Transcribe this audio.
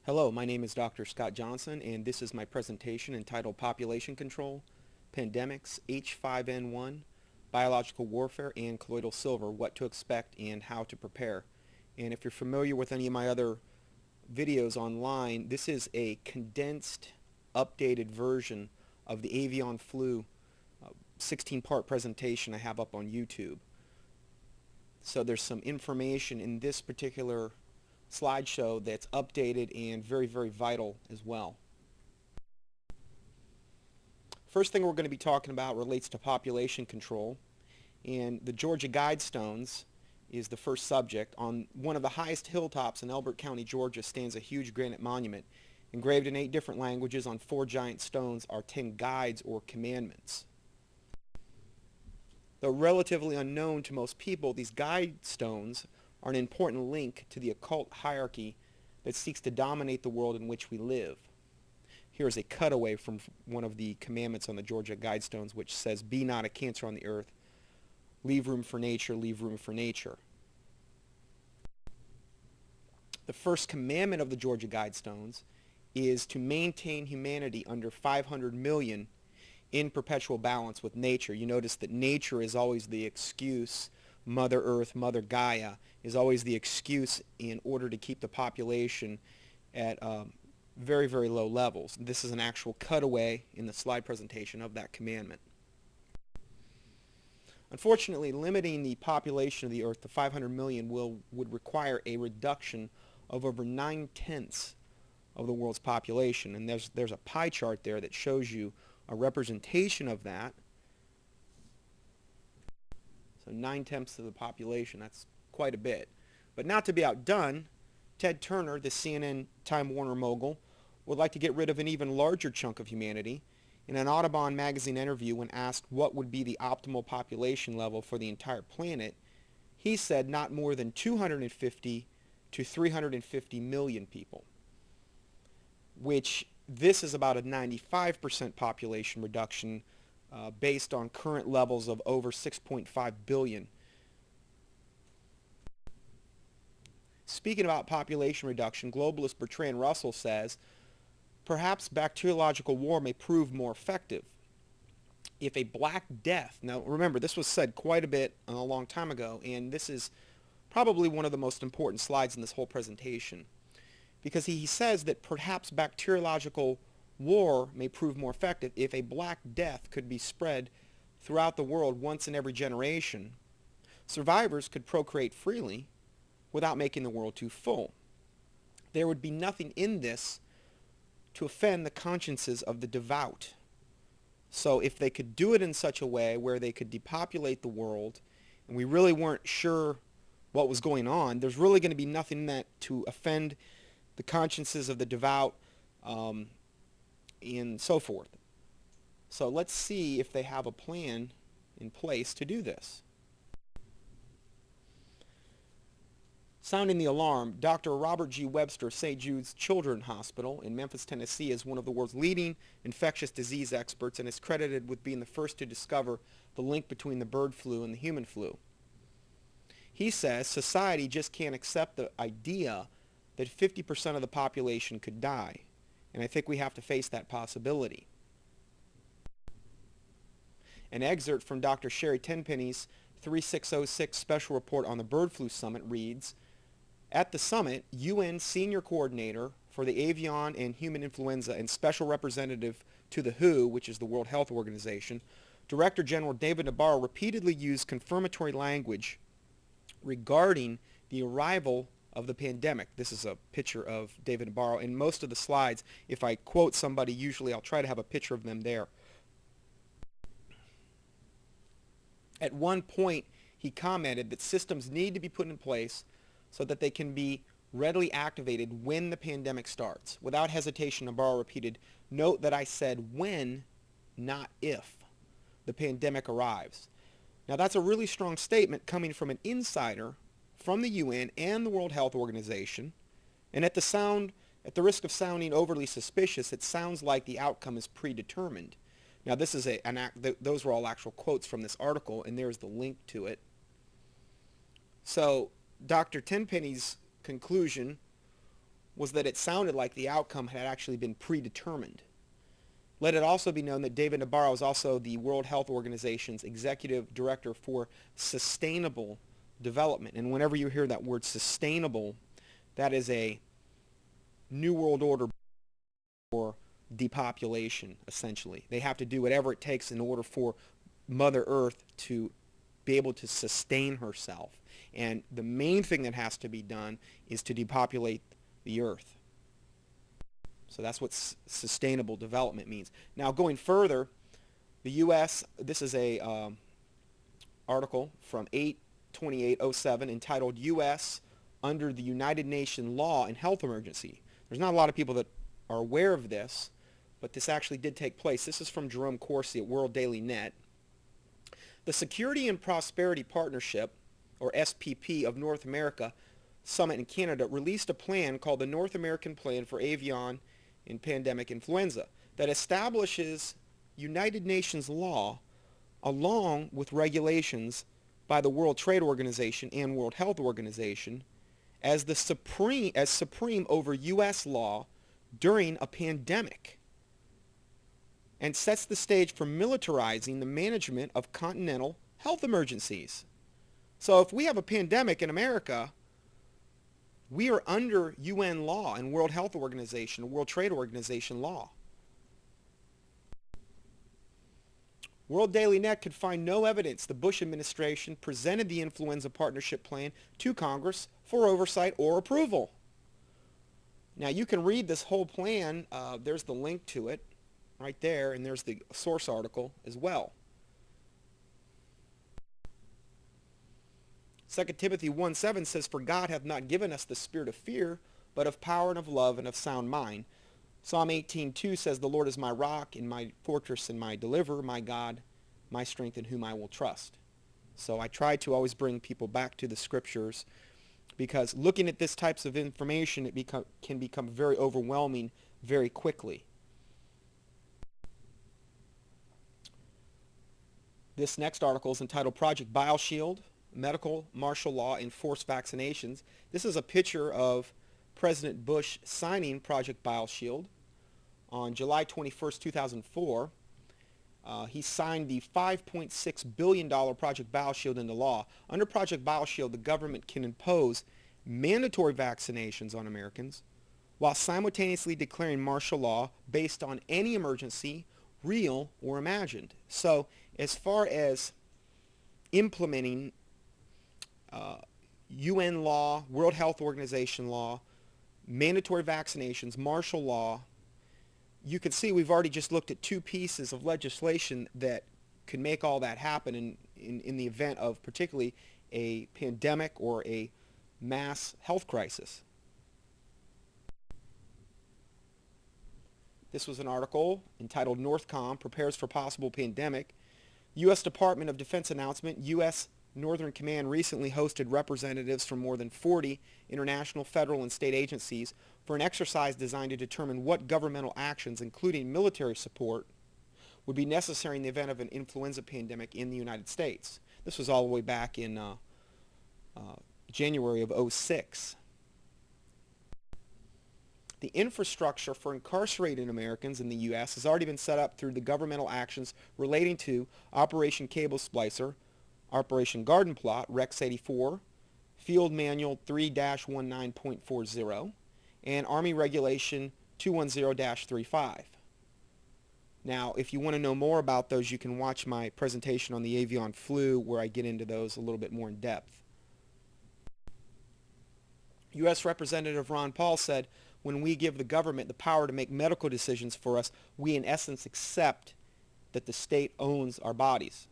Hello, my name is Dr. Scott Johnson, and this is my presentation entitled Population Control, Pandemics, H5N1, Biological Warfare, and Colloidal Silver, What to Expect and How to Prepare. And if you're familiar with any of my other videos online, this is a condensed, updated version of the avian flu 16-part presentation I have up on YouTube. So there's some information in this particular slideshow that's updated and very, very vital as well. First thing we're going to be talking about relates to population control, and the Georgia Guidestones is the first subject. On one of the highest hilltops in Elbert County, Georgia, stands a huge granite monument. Engraved in 8 different languages on 4 giant stones are 10 guides or commandments. Though relatively unknown to most people, these guide stones are an important link to the occult hierarchy that seeks to dominate the world in which we live. Here is a cutaway from one of the commandments on the Georgia Guidestones, which says, "Be not a cancer on the earth. Leave room for nature, leave room for nature." The first commandment of the Georgia Guidestones is to maintain humanity under 500 million in perpetual balance with nature. You notice that nature is always the excuse. Mother Earth, Mother Gaia is always the excuse in order to keep the population at very, very low levels. This is an actual cutaway in the slide presentation of that commandment. Unfortunately, limiting the population of the Earth to 500 million would require a reduction of over 9/10 of the world's population. And there's a pie chart there that shows you a representation of that. So 9/10 of the population, that's quite a bit. But not to be outdone, Ted Turner, the CNN Time Warner mogul, would like to get rid of an even larger chunk of humanity. In an Audubon magazine interview, when asked what would be the optimal population level for the entire planet, he said not more than 250 to 350 million people, which this is about a 95% population reduction based on current levels of over 6.5 billion. Speaking about population reduction, globalist Bertrand Russell says, perhaps bacteriological war may prove more effective. If a Black Death, now remember this was said quite a bit a long time ago, and this is probably one of the most important slides in this whole presentation, because he says that perhaps bacteriological war may prove more effective if a Black Death could be spread throughout the world once in every generation. Survivors could procreate freely without making the world too full. There would be nothing in this to offend the consciences of the devout. So if they could do it in such a way where they could depopulate the world, and we really weren't sure what was going on, there's really going to be nothing in that to offend the consciences of the devout, and so forth. So let's see if they have a plan in place to do this. Sounding the alarm, Dr. Robert G. Webster, St. Jude's Children's Hospital in Memphis, Tennessee, is one of the world's leading infectious disease experts and is credited with being the first to discover the link between the bird flu and the human flu. He says society just can't accept the idea that 50% of the population could die, and I think we have to face that possibility. An excerpt from Dr. Sherry Tenpenny's 3606 special report on the bird flu summit reads, at the summit, UN Senior Coordinator for the Avian and Human Influenza and Special Representative to the WHO, which is the World Health Organization, Director General David Nabarro repeatedly used confirmatory language regarding the arrival of the pandemic. This is a picture of David Nabarro. In most of the slides, if I quote somebody, usually I'll try to have a picture of them there. At one point, he commented that systems need to be put in place so that they can be readily activated when the pandemic starts. Without hesitation, Nabarro repeated, note that I said when, not if, the pandemic arrives. Now that's a really strong statement coming from an insider from the UN and the World Health Organization, and at the risk of sounding overly suspicious, it sounds like the outcome is predetermined. Now this is those were all actual quotes from this article, and there's the link to it. So Dr. Tenpenny's conclusion was that it sounded like the outcome had actually been predetermined. Let it also be known that David Nabarro is also the World Health Organization's Executive Director for Sustainable Development. And whenever you hear that word sustainable, that is a New World Order for depopulation, essentially. They have to do whatever it takes in order for Mother Earth to be able to sustain herself. And the main thing that has to be done is to depopulate the Earth. So that's what sustainable development means. Now, going further, the U.S., this is a article from 8/28/07 entitled U.S. Under the United Nations Law in Health Emergency. There's not a lot of people that are aware of this, but this actually did take place. This is from Jerome Corsi at World Daily Net. The Security and Prosperity Partnership, or SPP, of North America Summit in Canada released a plan called the North American Plan for Avian and Pandemic Influenza that establishes United Nations law along with regulations by the World Trade Organization and World Health Organization as supreme over U.S. law during a pandemic, and sets the stage for militarizing the management of continental health emergencies. So if we have a pandemic in America, we are under UN law and World Health Organization, World Trade Organization law. World Daily Net could find no evidence the Bush administration presented the Influenza Partnership Plan to Congress for oversight or approval. Now you can read this whole plan. There's the link to it right there, and there's the source article as well. 2 Timothy 1:7 says, "For God hath not given us the spirit of fear, but of power and of love and of sound mind." Psalm 18:2 says, "The Lord is my rock and my fortress and my deliverer, my God, my strength in whom I will trust." So I try to always bring people back to the scriptures, because looking at this types of information, it can become very overwhelming very quickly. This next article is entitled Project BioShield, Medical Martial Law and Forced Vaccinations. This is a picture of President Bush signing Project BioShield on July 21st, 2004. He signed the $5.6 billion Project BioShield into law. Under Project BioShield, the government can impose mandatory vaccinations on Americans while simultaneously declaring martial law based on any emergency, real or imagined. So as far as implementing UN law, World Health Organization law, mandatory vaccinations, martial law, you can see we've already just looked at two pieces of legislation that could make all that happen in the event of particularly a pandemic or a mass health crisis. This was an article entitled "Northcom Prepares for Possible Pandemic." U.S. Department of Defense announcement, U.S. Northern Command recently hosted representatives from more than 40 international, federal, and state agencies for an exercise designed to determine what governmental actions, including military support, would be necessary in the event of an influenza pandemic in the United States. This was all the way back in January of '06. The infrastructure for incarcerating Americans in the U.S. has already been set up through the governmental actions relating to Operation Cable Splicer, Operation Garden Plot, Rex 84, Field Manual 3-19.40, and Army Regulation 210-35. Now, if you want to know more about those, you can watch my presentation on the avian flu, where I get into those a little bit more in depth. U.S. Representative Ron Paul said, "When we give the government the power to make medical decisions for us, we in essence accept that the state owns our bodies."